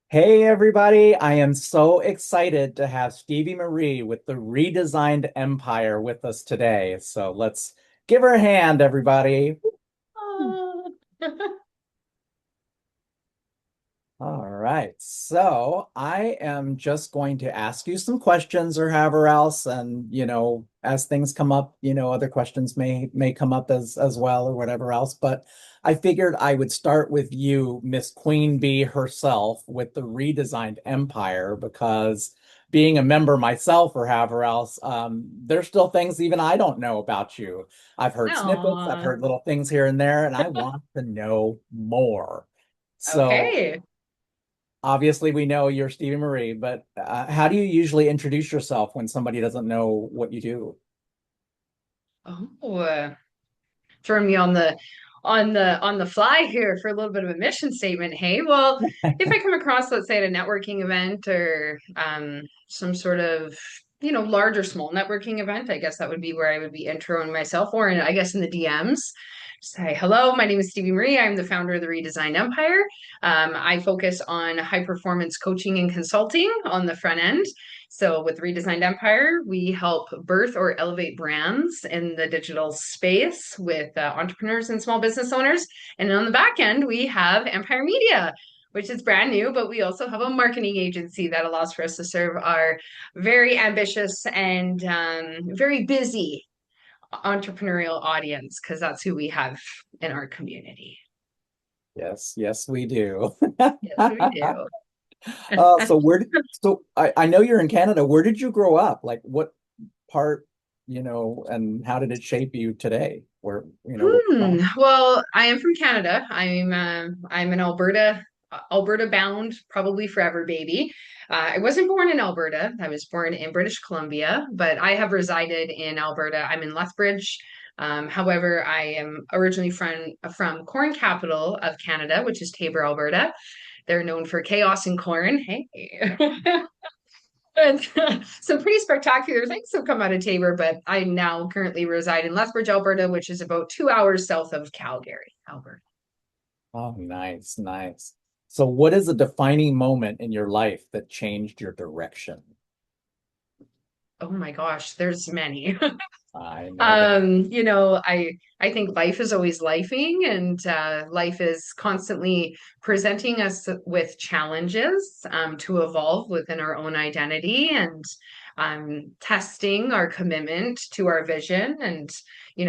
Hey everybody, I am so excited to have Stevie Marie with the redesigned Empire with us today. So let's give her a hand, everybody. Oh. All right. So I am just going to ask you some questions or however else, and as things come up, other questions may come up as well or whatever else. But I figured I would start with you, Miss Queen Bee herself, with the redesigned Empire, because being a member myself or however else, there's still things even I don't know about you. I've heard snippets, I've Aw. heard little things here and there, and I want to know more. So Okay. obviously, we know you're Stevie Marie, but how do you usually introduce yourself when somebody doesn't know what you do? Oh, throwing me on the fly here for a little bit of a mission statement. Hey, well, if I come across, let's say, at a networking event or some sort of large or small networking event, I guess that would be where I would be introing myself, or I guess in the DMs. Say hello, my name is Stevie Marie. I'm the founder of the Redesigned Empire. I focus on high performance coaching and consulting on the front end. So with Redesigned Empire, we help birth or elevate brands in the digital space with entrepreneurs and small business owners. And on the back end, we have Empire Media, which is brand new, but we also have a marketing agency that allows for us to serve our very ambitious and very busy entrepreneurial audience, because that's who we have in our community. Yes, yes, we do. Yes, we do. So I know you're in Canada. Where did you grow up? Like what part, and how did it shape you today? Where you from? Well, I am from Canada. I'm an Alberta bound, probably forever baby. I wasn't born in Alberta. I was born in British Columbia, but I have resided in Alberta. I'm in Lethbridge. However, I am originally from corn capital of Canada, which is Taber, Alberta. They're known for chaos and corn. Hey. And some pretty spectacular things have come out of Tabor, but I now currently reside in Lethbridge, Alberta, which is about 2 hours south of Calgary, Alberta. Oh, nice, nice. So what is a defining moment in your life that changed your direction? Oh my gosh, there's many. I know that. I think life is always lifing, and life is constantly presenting us with challenges to evolve within our own identity and testing our commitment to our vision and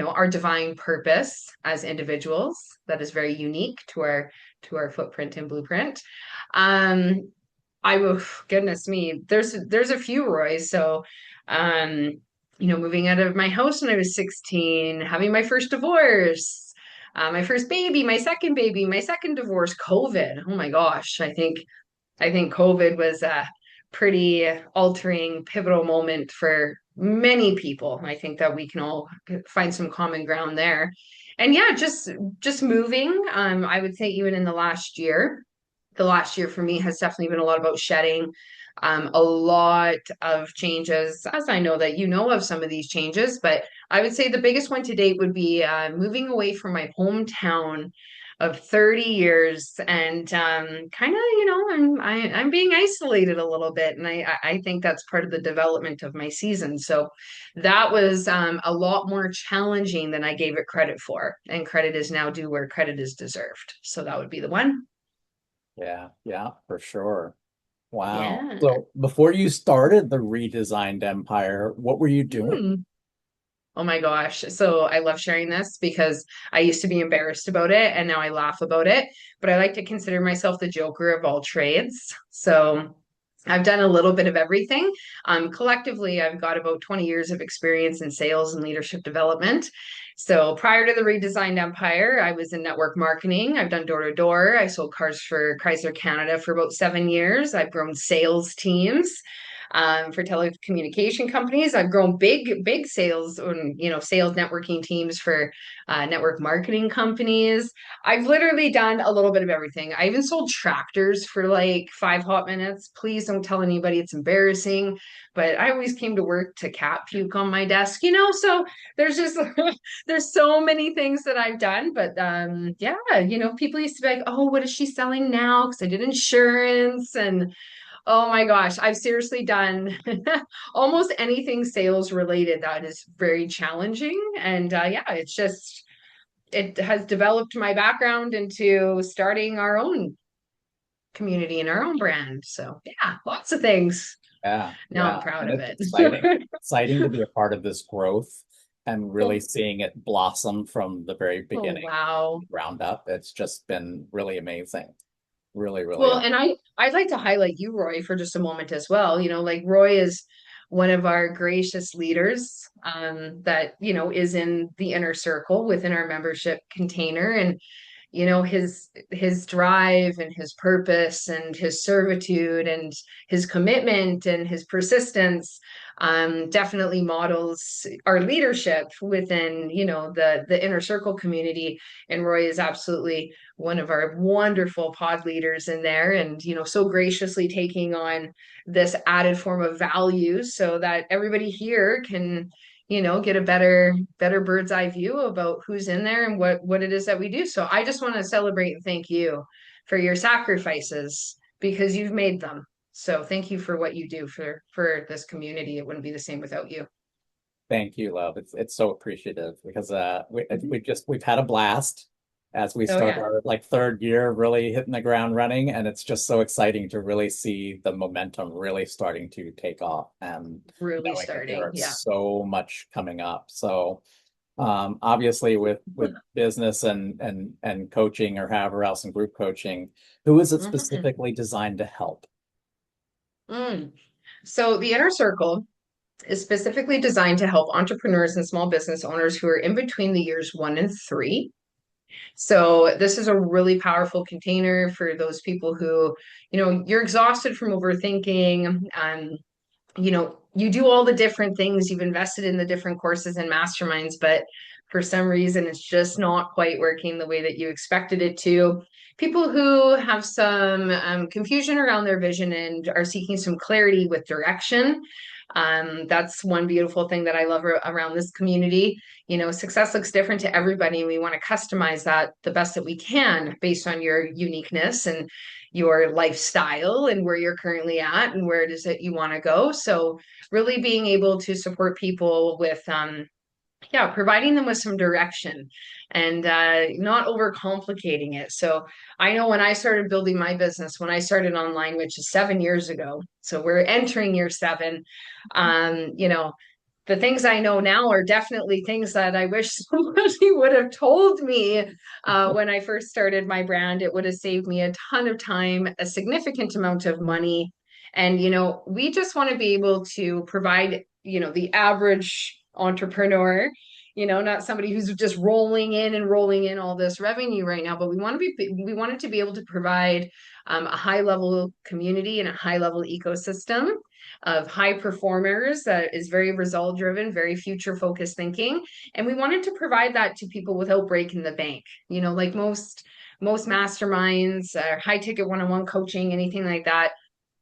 our divine purpose as individuals that is very unique to our footprint and blueprint. Um, I will, goodness me, there's a few Roys. So um moving out of my house when I was 16, having my first divorce, my first baby, my second divorce, COVID. Oh my gosh, I think COVID was a pretty altering, pivotal moment for many people. I think that we can all find some common ground there. And yeah, just moving. I would say even in the last year for me has definitely been a lot about shedding. A lot of changes, as I know that you know of some of these changes, but I would say the biggest one to date would be moving away from my hometown of 30 years and kind of, I'm being isolated a little bit. And I think that's part of the development of my season. So that was a lot more challenging than I gave it credit for. And credit is now due where credit is deserved. So that would be the one. Yeah, yeah, for sure. Wow. Yeah. So before you started the redesigned empire, what were you doing? Hmm. Oh my gosh. So I love sharing this because I used to be embarrassed about it and now I laugh about it. But I like to consider myself the joker of all trades. So I've done a little bit of everything. Collectively, I've got about 20 years of experience in sales and leadership development. So prior to the redesigned empire, I was in network marketing. I've done door to door. I sold cars for Chrysler Canada for about 7 years. I've grown sales teams. for telecommunication companies. I've grown big sales and, sales networking teams for network marketing companies. I've literally done a little bit of everything. I even sold tractors for like 5 hot minutes. Please don't tell anybody, it's embarrassing. But I always came to work to cat puke on my desk, so there's just there's so many things that I've done. But yeah, people used to be like, oh, what is she selling now? Because I did insurance. And oh my gosh, I've seriously done almost anything sales related that is very challenging. And yeah, it has developed my background into starting our own community and our own brand. So yeah, lots of things. Yeah, Now yeah. I'm proud And of it's it. exciting to be a part of this growth and really Oh, seeing it blossom from the very oh beginning, wow. ground up. It's just been really amazing. Really, really. Well, and I'd like to highlight you, Roy, for just a moment as well. Like Roy is one of our gracious leaders that, is in the inner circle within our membership container. And his drive and his purpose and his servitude and his commitment and his persistence definitely models our leadership within the inner circle community. And Roy is absolutely one of our wonderful pod leaders in there, and so graciously taking on this added form of values so that everybody here can get a better bird's eye view about who's in there and what it is that we do. So I just want to celebrate and thank you for your sacrifices because you've made them. So thank you for what you do for this community. It wouldn't be the same without you. Thank you, love. It's so appreciative because Mhm. we've had a blast as we Oh start yeah, our like third year really hitting the ground running, and it's just so exciting to really see the momentum really starting to take off and really knowing that there starting. is Yeah. so much coming up. So obviously with business and coaching or however else in group coaching, who is it Mhm. specifically designed to help? Mm. So the inner circle is specifically designed to help entrepreneurs and small business owners who are in between the years 1 and 3. So this is a really powerful container for those people who, you're exhausted from overthinking. You do all the different things, you've invested in the different courses and masterminds, but for some reason it's just not quite working the way that you expected it to. People who have some confusion around their vision and are seeking some clarity with direction. That's one beautiful thing that I love around this community. Success looks different to everybody, and we want to customize that the best that we can based on your uniqueness and your lifestyle and where you're currently at and where it is that you want to go. So really being able to support people with yeah, providing them with some direction and not overcomplicating it. So I know when I started building my business, when I started online, which is 7 years ago, so we're entering year 7, um, you know, the things I know now are definitely things that I wish somebody would have told me when I first started my brand. It would have saved me a ton of time, a significant amount of money. And, we just want to be able to provide, the average entrepreneur, not somebody who's just rolling in all this revenue right now, but we wanted to be able to provide a high level community and a high level ecosystem of high performers that is very result driven, very future focused thinking. And we wanted to provide that to people without breaking the bank. Like most masterminds, high ticket one-on-one coaching, anything like that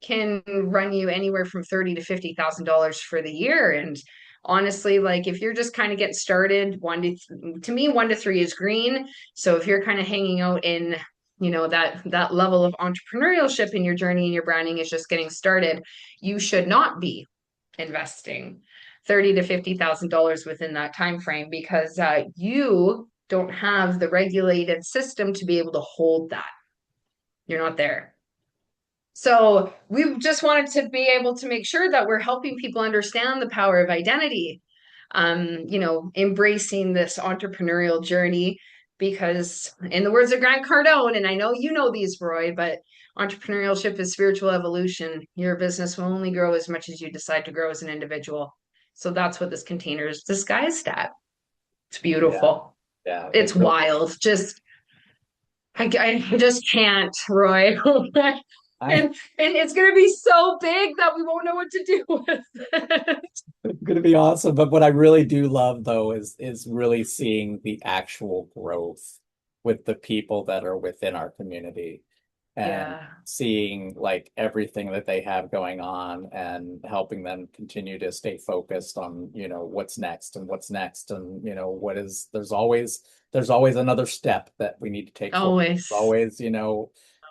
can run you anywhere from 30 to $50,000 for the year. And honestly, like if you're just kind of getting started, to me, 1 to 3 is green. So if you're kind of hanging out in that level of entrepreneurship in your journey and your branding is just getting started, you should not be investing 30 to $50,000 within that time frame because you don't have the regulated system to be able to hold that. You're not there. So we just wanted to be able to make sure that we're helping people understand the power of identity, embracing this entrepreneurial journey. Because, in the words of Grant Cardone, and I know you know these, Roy, but entrepreneurship is spiritual evolution. Your business will only grow as much as you decide to grow as an individual. So that's what this container is disguised at. It's Yeah, beautiful. yeah, it It's really. wild. I just can't, Roy. I And it's going to be so big that we won't know what to do with it. It's gonna be awesome. But what I really do love though is really seeing the actual growth with the people that are within our community and Yeah. seeing like everything that they have going on and helping them continue to stay focused on, what's next and what's next and what is there's always another step that we need to take forward. Always. Always,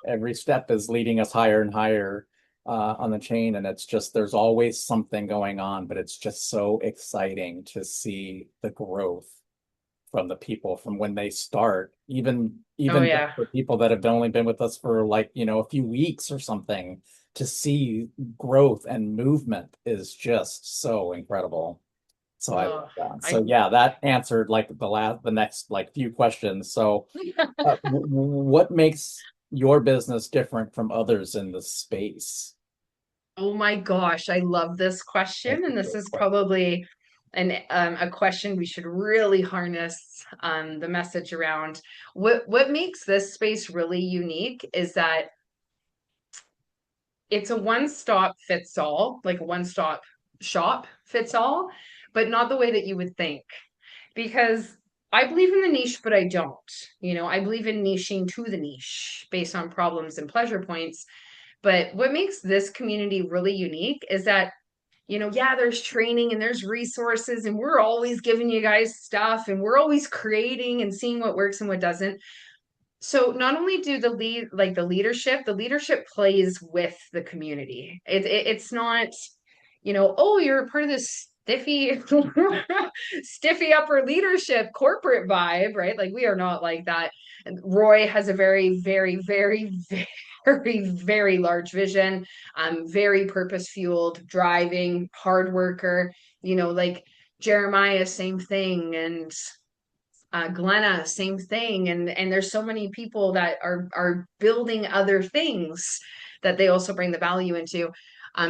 every step is leading us higher and higher on the chain, and it's just there's always something going on, but it's just so exciting to see the growth from the people from when they start, even Oh, even yeah. for people that have only been with us for like a few weeks or something. To see growth and movement is just so incredible. So I love Oh, that. I So yeah, that answered like the next like few questions. So what makes your business different from others in the space? Oh my gosh, I love this That's question. a And this great is question. probably a question we should really harness the message around. What makes this space really unique is that it's a one-stop fits all, like a one-stop shop fits all, but not the way that you would think. Because I believe in the niche, but I don't. I believe in niching to the niche based on problems and pleasure points. But what makes this community really unique is that yeah, there's training and there's resources, and we're always giving you guys stuff, and we're always creating and seeing what works and what doesn't. So not only do the leadership plays with the community. It's not, oh, you're a part of this stiffy upper leadership corporate vibe, right? Like we are not like that. And Roy has a very, very, very, very, very large vision, very purpose fueled, driving, hard worker, like Jeremiah, same thing. And Glenna, same thing, and there's so many people that are building other things that they also bring the value into.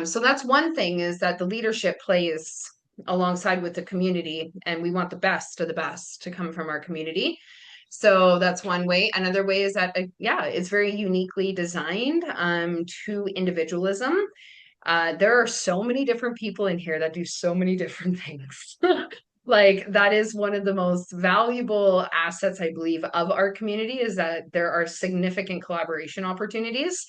So that's one thing is that the leadership plays alongside with the community, and we want the best of the best to come from our community. So that's one way. Another way is that yeah, it's very uniquely designed to individualism. There are so many different people in here that do so many different things. Like that is one of the most valuable assets, I believe, of our community is that there are significant collaboration opportunities.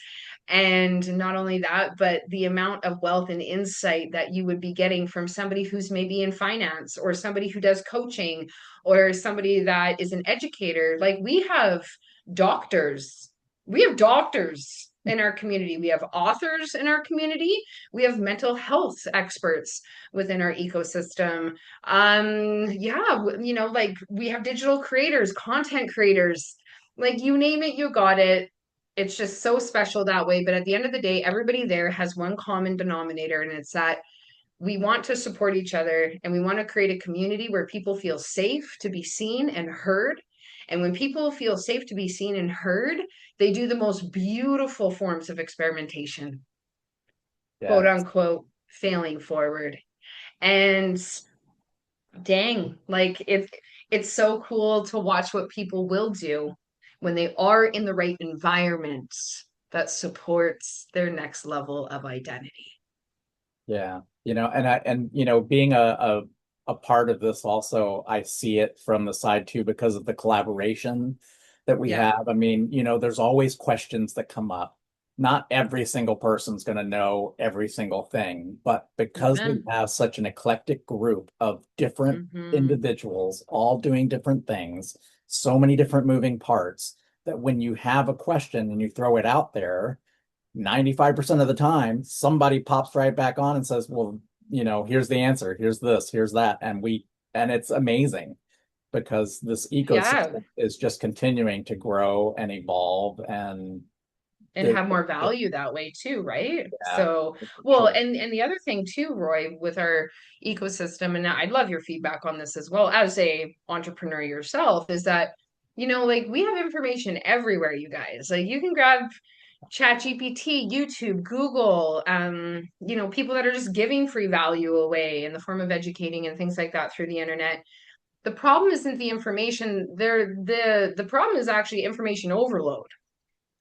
And not only that, but the amount of wealth and insight that you would be getting from somebody who's maybe in finance or somebody who does coaching or somebody that is an educator. Like doctors. We have doctors in our community. We have authors in our community. We have mental health experts within our ecosystem. Yeah, like we have digital creators, content creators, like you name it, you got it. It's just so special that way. But at the end of the day, everybody there has one common denominator, and it's that we want to support each other and we want to create a community where people feel safe to be seen and heard. And when people feel safe to be seen and heard, they do the most beautiful forms of experimentation, quote Yeah. unquote, failing forward. And dang, like it's so cool to watch what people will do when they are in the right environment that supports their next level of identity. Yeah, being a part of this also, I see it from the side too because of the collaboration that we Yeah. have. I mean, there's always questions that come up. Not every single person's going to know every single thing, but because we Amen. have such an eclectic group of different Hmm. individuals all doing different things, so many different moving parts, that when you have a question and you throw it out there 95% of the time, somebody pops right back on and says, well, here's the answer, here's this, here's that. And it's amazing because this Yeah. ecosystem is just continuing to grow and evolve and And the, have more value that way too, right? yeah, So, for well, sure. and the other thing too, Roy, with our ecosystem, and I'd love your feedback on this as well as a entrepreneur yourself, is that, like we have information everywhere, you guys. Like you can grab ChatGPT, YouTube, Google, people that are just giving free value away in the form of educating and things like that through the internet. The problem isn't the information there, the problem is actually information overload.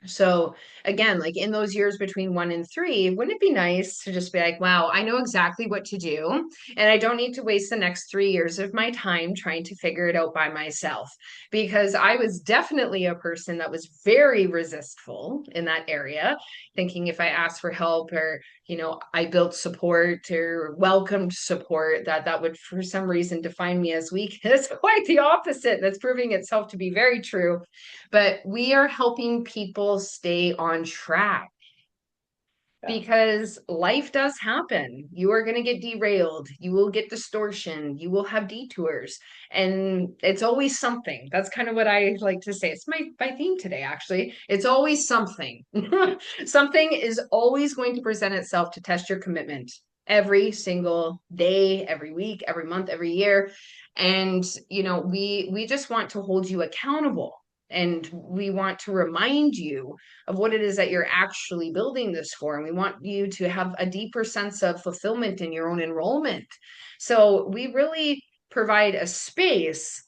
So again, like in those years between 1 and 3, wouldn't it be nice to just be like, wow, I know exactly what to do, and I don't need to waste the next 3 years of my time trying to figure it out by myself? Because I was definitely a person that was very resistful in that area, thinking if I asked for help or, I built support or welcomed support, that would for some reason define me as weak. It's quite the opposite. That's proving itself to be very true, but we are helping people stay on track Yeah. because life does happen. You are going to get derailed. You will get distortion. You will have detours. And it's always something. That's kind of what I like to say. It's my theme today, actually. It's always something. Something is always going to present itself to test your commitment every single day, every week, every month, every year. And, we just want to hold you accountable. And we want to remind you of what it is that you're actually building this for. And we want you to have a deeper sense of fulfillment in your own enrollment. So we really provide a space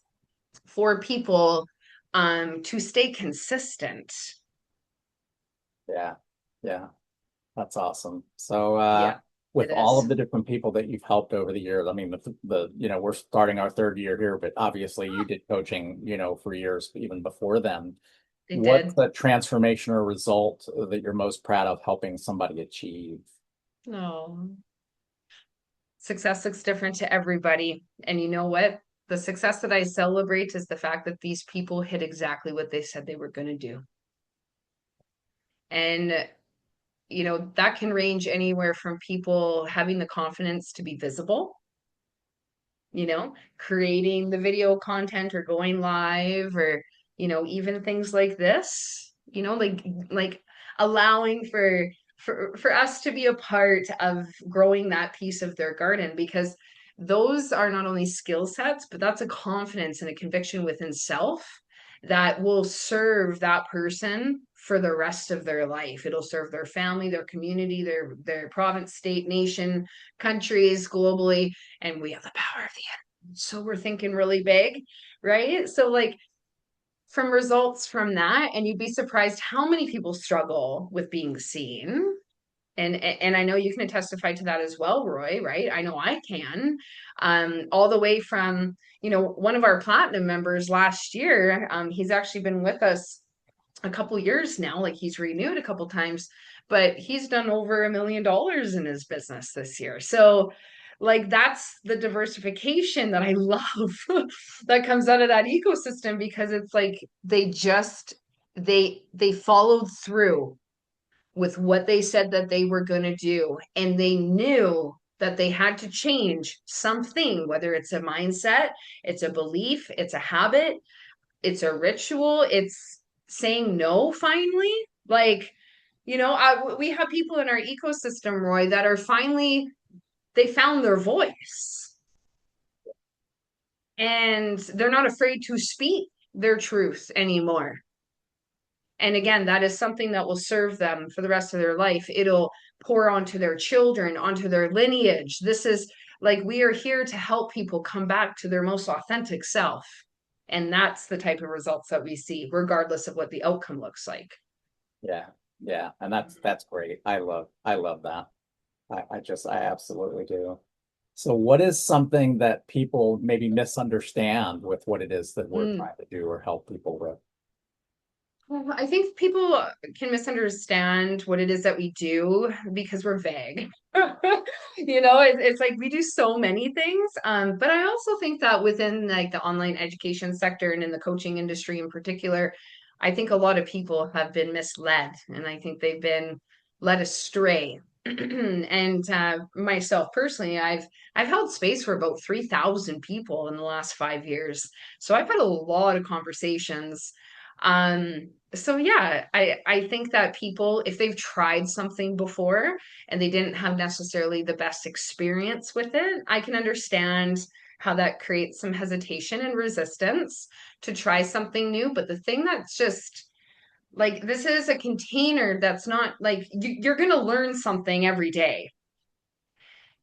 for people to stay consistent. Yeah. Yeah. That's awesome. So, Yeah, with it all of is. the different people that you've helped over the years, I mean, we're starting our third year here, but obviously you did coaching, for years even before then. They What's did. the transformation or result that you're most proud of helping somebody achieve? No. Success looks different to everybody. And you know what? The success that I celebrate is the fact that these people hit exactly what they said they were going to do. And that can range anywhere from people having the confidence to be visible, creating the video content or going live or, even things like this, like allowing for us to be a part of growing that piece of their garden, because those are not only skill sets, but that's a confidence and a conviction within self that will serve that person for the rest of their life. It'll serve their family, their community, their province, state, nation, countries, globally, and we have the power of the end. So we're thinking really big, right? So like from results from that, and you'd be surprised how many people struggle with being seen. And I know you can testify to that as well, Roy, right? I know I can. All the way from, one of our platinum members last year, he's actually been with us a couple years now, like he's renewed a couple times, but he's done over $1 million in his business this year. So like that's the diversification that I love that comes out of that ecosystem, because it's like they followed through with what they said that they were going to do, and they knew that they had to change something, whether it's a mindset, it's a belief, it's a habit, it's a ritual, it's saying no finally. Like, we have people in our ecosystem, Roy, that are finally, they found their voice and they're not afraid to speak their truth anymore. And again, that is something that will serve them for the rest of their life. It'll pour onto their children, onto their lineage. This is like we are here to help people come back to their most authentic self. And that's the type of results that we see, regardless of what the outcome looks like. Yeah. Yeah. And that's great. I love that. I absolutely do. So what is something that people maybe misunderstand with what it is that we're Mm. trying to do or help people with? Well, I think people can misunderstand what it is that we do because we're vague. It's like we do so many things. But I also think that within like the online education sector and in the coaching industry in particular, I think a lot of people have been misled, and I think they've been led astray. And myself personally, I've held space for about 3,000 people in the last 5 years. So I've had a lot of conversations. So yeah, I think that people, if they've tried something before and they didn't have necessarily the best experience with it, I can understand how that creates some hesitation and resistance to try something new. But the thing that's just like, this is a container that's not like you're going to learn something every day.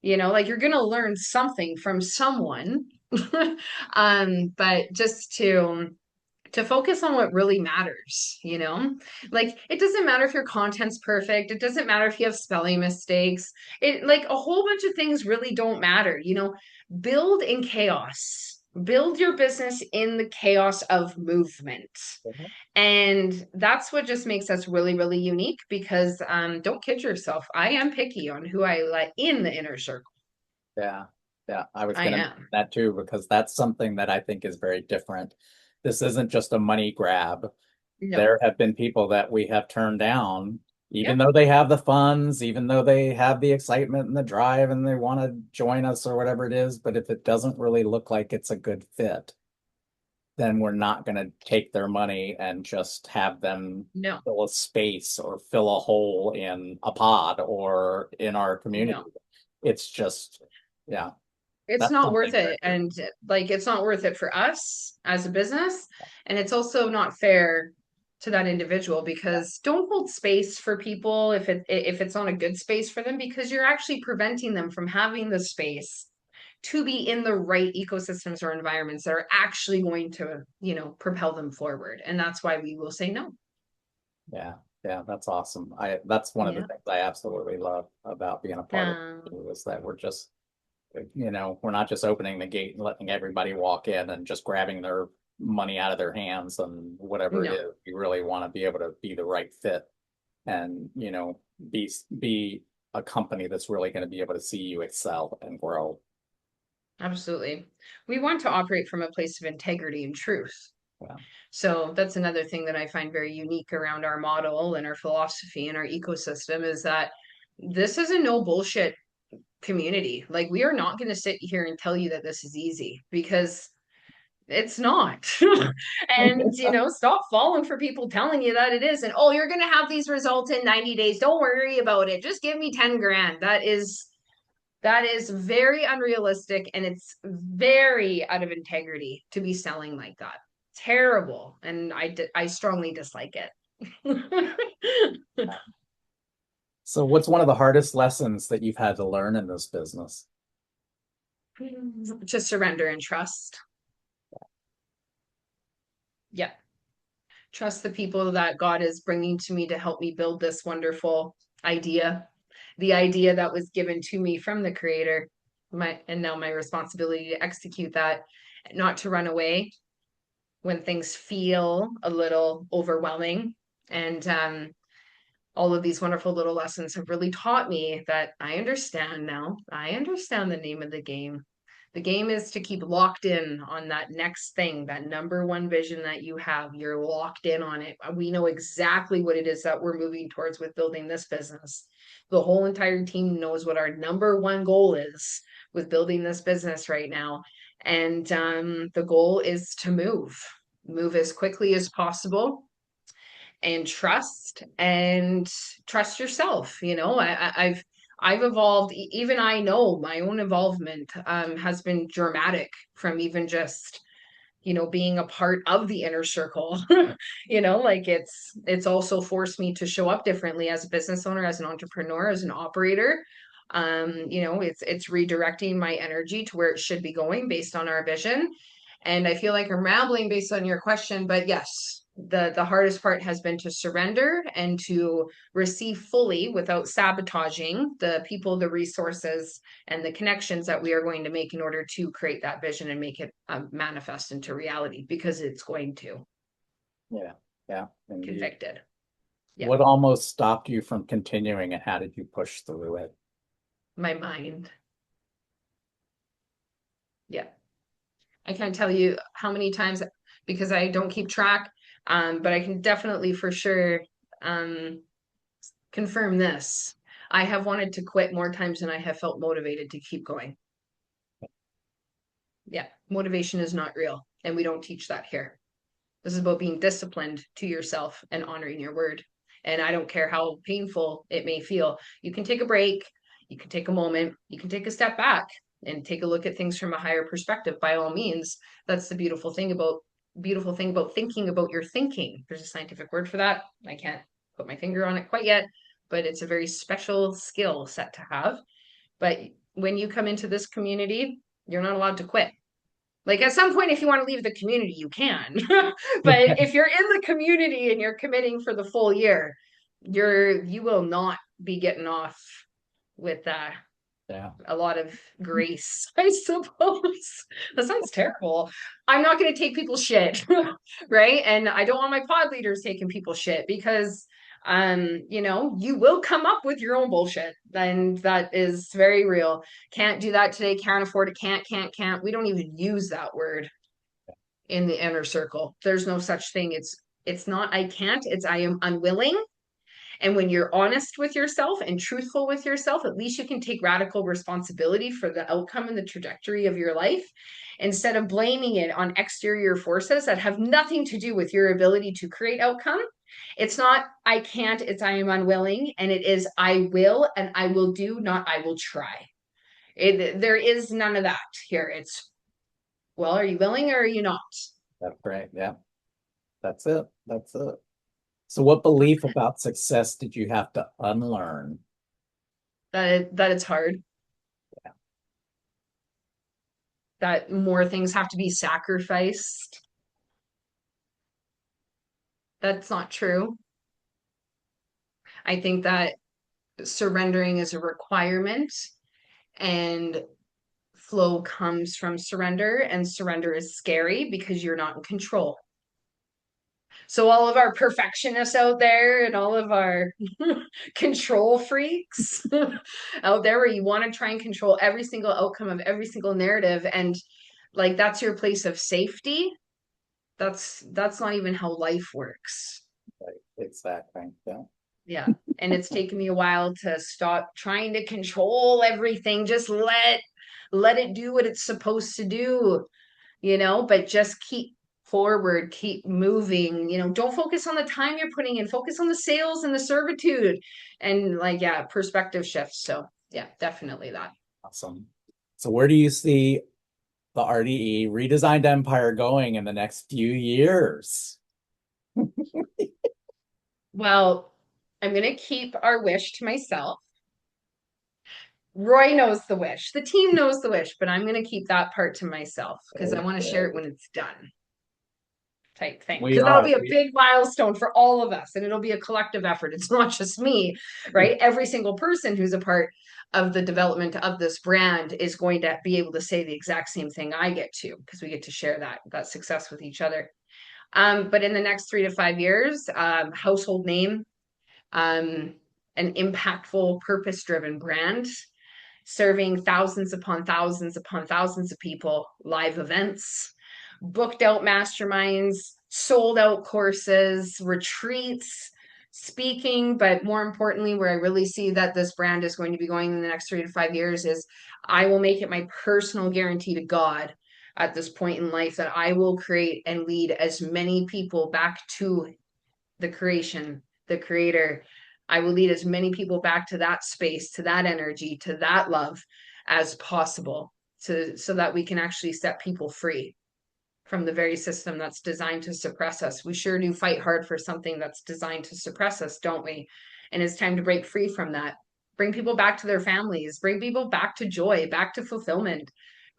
Like you're going to learn something from someone. But just to focus on what really matters, you know? Like it doesn't matter if your content's perfect, it doesn't matter if you have spelling mistakes. It like a whole bunch of things really don't matter, you know? Build in chaos. Build your business in the chaos of movement. Mhm. And that's what just makes us really, really unique because don't kid yourself. I am picky on who I let in the inner circle. Yeah. Yeah. I was I going to mention am. that too, because that's something that I think is very different. This isn't just a money grab. No. There have been people that we have turned down, even Yep. though they have the funds, even though they have the excitement and the drive and they want to join us or whatever it is. But if it doesn't really look like it's a good fit, then we're not going to take their money and just have them No. fill a space or fill a hole in a pod or in our community. No. It's just, yeah, It's that's not worth something very it. good. And like it's not worth it for us as a business. And it's also not fair to that individual Yeah, because don't hold space for people if it's not a good space for them because you're actually preventing them from having the space to be in the right ecosystems or environments that are actually going to, you know, propel them forward. And that's why we will say no. yeah, yeah, that's awesome. That's one of the Yeah. things I absolutely love about being a part of it is that we're just, we're not just opening the gate and letting everybody walk in and just grabbing their money out of their hands and whatever it No. is. We really want to be able to be the right fit and, be a company that's really going to be able to see you excel and grow. Absolutely. We want to operate from a place of integrity and truth. Yeah. So that's another thing that I find very unique around our model and our philosophy and our ecosystem is that this is a no bullshit community. Like we are not going to sit here and tell you that this is easy because it's not. And you know, stop falling for people telling you that it is. And oh, you're going to have these results in 90 days. Don't worry about it. Just give me 10 grand. That is very unrealistic and it's very out of integrity to be selling like that. Terrible. And I strongly dislike it. So what's one of the hardest lessons that you've had to learn in this business? To surrender and trust. Yeah. Trust the people that God is bringing to me to help me build this wonderful idea. The idea that was given to me from the creator. And now my responsibility to execute that, not to run away, when things feel a little overwhelming. And all of these wonderful little lessons have really taught me that I understand now. I understand the name of the game. The game is to keep locked in on that next thing, that number one vision that you have. You're locked in on it. We know exactly what it is that we're moving towards with building this business. The whole entire team knows what our number one goal is with building this business right now. And the goal is to move as quickly as possible and trust yourself. You know, I've evolved. Even I know my own involvement has been dramatic from even just being a part of the inner circle. Like it's also forced me to show up differently as a business owner, as an entrepreneur, as an operator. It's redirecting my energy to where it should be going based on our vision. And I feel like I'm rambling based on your question, but yes, the hardest part has been to surrender and to receive fully without sabotaging the people, the resources, and the connections that we are going to make in order to create that vision and make it manifest into reality because it's going to. Yeah, yeah, indeed. Convicted. Yeah. What almost stopped you from continuing and how did you push through it? My mind. Yeah. I can't tell you how many times because I don't keep track, but I can definitely for sure um, confirm this. I have wanted to quit more times than I have felt motivated to keep going. Yeah, motivation is not real, and we don't teach that here. This is about being disciplined to yourself and honoring your word. And I don't care how painful it may feel. You can take a break, you can take a moment, you can take a step back and take a look at things from a higher perspective by all means. That's the beautiful thing about thinking about your thinking. There's a scientific word for that. I can't put my finger on it quite yet, but it's a very special skill set to have. But when you come into this community, you're not allowed to quit. Like at some point, if you want to leave the community, you can. But if you're in the community and you're committing for the full year, you will not be getting off with Yeah. a lot of grace, I suppose. That sounds terrible. I'm not going to take people's shit, right? And I don't want my pod leaders taking people's shit because you will come up with your own bullshit. And that is very real. Can't do that today, can't afford it, can't. We don't even use that word in the inner circle. There's no such thing. It's not I can't, it's I am unwilling. And when you're honest with yourself and truthful with yourself, at least you can take radical responsibility for the outcome and the trajectory of your life instead of blaming it on exterior forces that have nothing to do with your ability to create outcome. It's not I can't, it's I am unwilling, and it is I will and I will do, not I will try. There is none of that here. It's, well, are you willing or are you not? That's right. Yeah. That's it. That's it. So what belief about success did you have to unlearn? That it's hard, that more things have to be sacrificed. That's not true. I think that surrendering is a requirement and flow comes from surrender, and surrender is scary because you're not in control. So all of our perfectionists out there and all of our control freaks out there where you want to try and control every single outcome of every single narrative, and like that's your place of safety. That's not even how life works. Right. Exactly. Yeah. Yeah. And it's taken me a while to stop trying to control everything. Just let it do what it's supposed to do, but just keep forward, keep moving, don't focus on the time you're putting in, focus on the sales and the servitude and like, yeah, perspective shifts. So yeah, definitely that. Awesome. So where do you see the RDE redesigned empire going in the next few years? Well, I'm going to keep our wish to myself. Roy knows the wish. The team knows the wish, but I'm going to keep that part to myself because I want to share Okay. it when it's done, type thing. We Because that'll are. be a big milestone for all of us and it'll be a collective effort. It's not just me, right? Every single person who's a part of the development of this brand is going to be able to say the exact same thing I get to because we get to share that success with each other. But in the next 3 to 5 years, household name, um, an impactful, purpose driven brand serving thousands upon thousands upon thousands of people, live events, booked out masterminds, sold out courses, retreats, speaking. But more importantly, where I really see that this brand is going to be going in the next 3 to 5 years is I will make it my personal guarantee to God at this point in life that I will create and lead as many people back to the creation, the creator. I will lead as many people back to that space, to that energy, to that love as possible, so that we can actually set people free from the very system that's designed to suppress us. We sure do fight hard for something that's designed to suppress us, don't we? And it's time to break free from that. Bring people back to their families, bring people back to joy, back to fulfillment,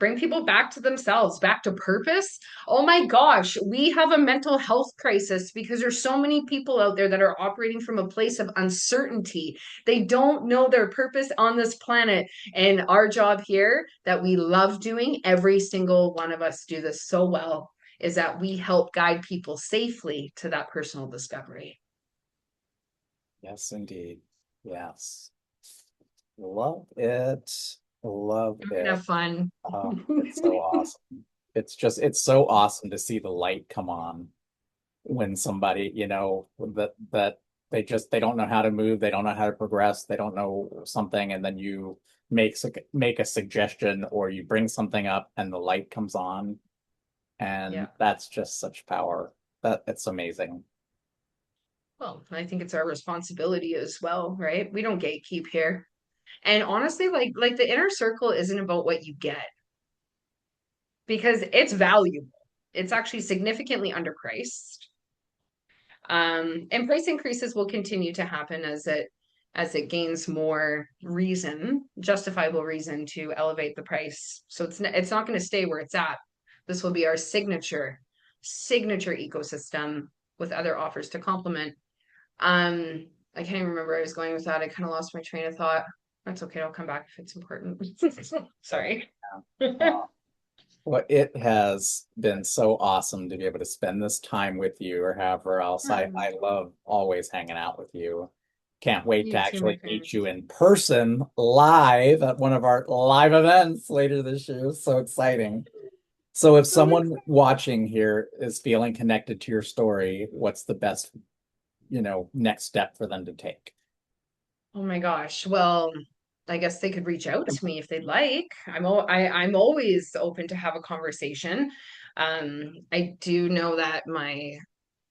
bring people back to themselves, back to purpose. Oh my gosh, we have a mental health crisis because there's so many people out there that are operating from a place of uncertainty. They don't know their purpose on this planet. And our job here that we love doing, every single one of us do this so well, is that we help guide people safely to that personal discovery. Yes, indeed. Yes. Love it. Love I'm gonna it. have fun. Oh, it's so awesome. It's so awesome to see the light come on when somebody, that they don't know how to move, they don't know how to progress, they don't know something, and then you make a suggestion or you bring something up and the light comes on, and Yeah. that's just such power. That it's amazing. Well, I think it's our responsibility as well, right? We don't gatekeep here. And honestly, like the inner circle isn't about what you get because it's valuable. It's actually significantly underpriced. And price increases will continue to happen as it gains more reason, justifiable reason to elevate the price. So it's not going to stay where it's at This will be our signature ecosystem with other offers to complement. I can't even remember where I was going with that. I kind of lost my train of thought. That's okay. I'll come back if it's important. Sorry. Uh, well, it has been so awesome to be able to spend this time with you or however else. I love always hanging out with you. Can't wait to You too, my actually friend. meet you in person live at one of our live events later this year. So exciting. So if Oh someone watching here is feeling connected to your story, what's the best, next step for them to take? my gosh. Well, I guess they could reach out to me if they'd like. I'm always open to have a conversation. I do know that my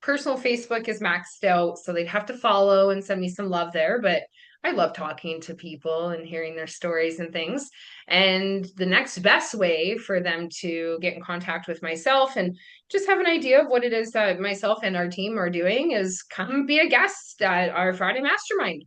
personal Facebook is maxed out, so they'd have to follow and send me some love there. But I love talking to people and hearing their stories and things. And the next best way for them to get in contact with myself and just have an idea of what it is that myself and our team are doing is come be a guest at our Friday Mastermind.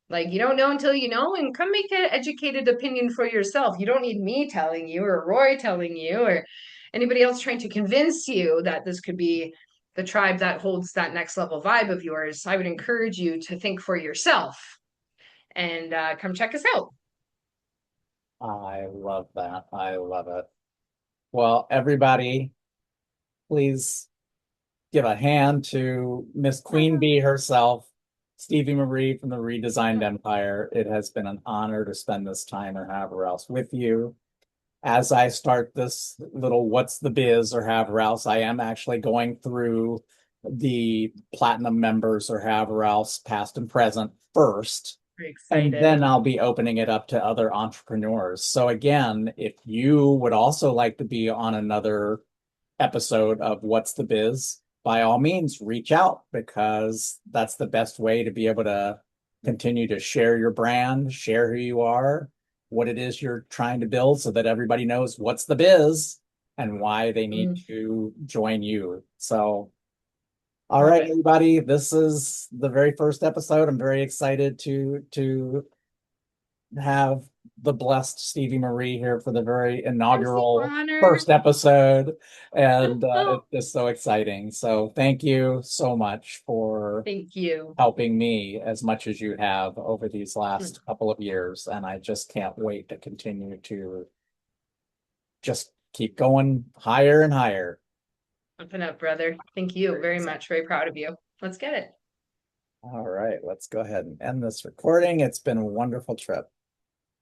Like, you don't know until you know, and come make an educated opinion for yourself. You don't need me telling you, or Roy telling you, or anybody else trying to convince you that this could be the tribe that holds that next level vibe of yours. I would encourage you to think for yourself and come check us out. I love that. I love it. Well, everybody, please give a hand to Miss Queen Bee herself, Stevie Marie from the Redesigned Empire. It has been an honor to spend this time or however else with you. As I start this little what's the biz or however else, I am actually going through the platinum members or however else, past and present first. Very And excited. then I'll be opening it up to other entrepreneurs. So again, if you would also like to be on another episode of What's the Biz, by all means, reach out because that's the best way to be able to continue to share your brand, share who you are, what it is you're trying to build so that everybody knows what's the biz and why they need Mm, to join you. So, all love right, it. everybody, this is the very first episode. I'm very excited to have the blessed Stevie Marie here for the very It's the inaugural honor. first episode. And it's just so exciting. So thank you so much for Thank you. helping me as much as you have over these last couple of years. And I just can't wait to continue to just keep going higher and higher. Up and up, brother. Thank you Very very exciting. much. Very proud of you. Let's get it. All right, let's go ahead and end this recording. It's been a wonderful trip.